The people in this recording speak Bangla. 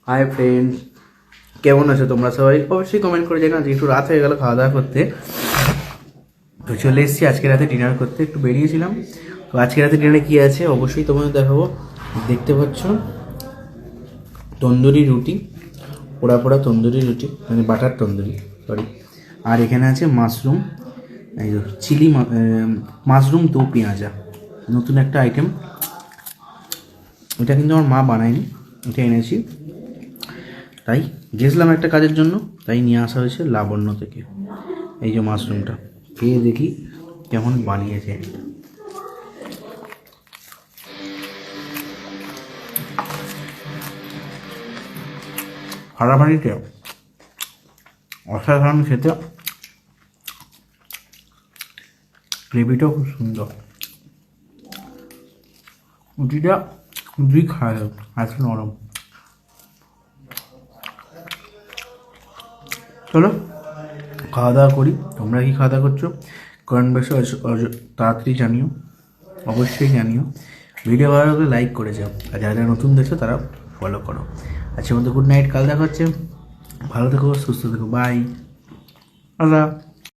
হাই ফ্রেন্ডস, কেমন আছো তোমরা সবাই? অবশ্যই কমেন্ট করে জানাও। একটু রাত হয়ে গেল খাওয়া দাওয়া করতে, তো চলে এসেছি আজকে রাতে ডিনার করতে। একটু বেরিয়েছিলাম, তো আজকে রাতে ডিনারে কী আছে অবশ্যই তোমাদের দেখাবো। দেখতে পাচ্ছ তন্দুরি রুটি, পোড়া পোড়া তন্দুরি রুটি, মানে বাটার তন্দুরি, সরি। আর এখানে আছে মাশরুম, এই চিলি মাশরুম দো পেঁয়াজা, নতুন একটা আইটেম। এটা কিন্তু আমার মা বানায়নি, এটা এনেছি, তাই গেছিলাম একটা কাজের জন্য, তাই নিয়ে আসা হয়েছে লাবণ্য থেকে। এই যে মাশরুমটা খেয়ে দেখি কেমন বানিয়েছে। ফাটাফাটিতে অসাধারণ খেতে, গ্রেভিটাও খুব সুন্দর, রুটিটা দুই খাওয়া যাবে, আজকে নরম। চলো খাওয়া দাওয়া করি। তোমরা কি খাওয়া দাওয়া করছো কমেন্ট বক্সে তাড়াতাড়ি জানিও, অবশ্যই জানিও। ভিডিও ভালো লাগলে লাইক করে যাও, আর যারা যারা নতুন দেখছো তারা ফলো করো। আজকের মধ্যে গুড নাইট, কাল দেখা হচ্ছে। ভালো থেকো, সুস্থ থেকো, বাই, আল্লাহ।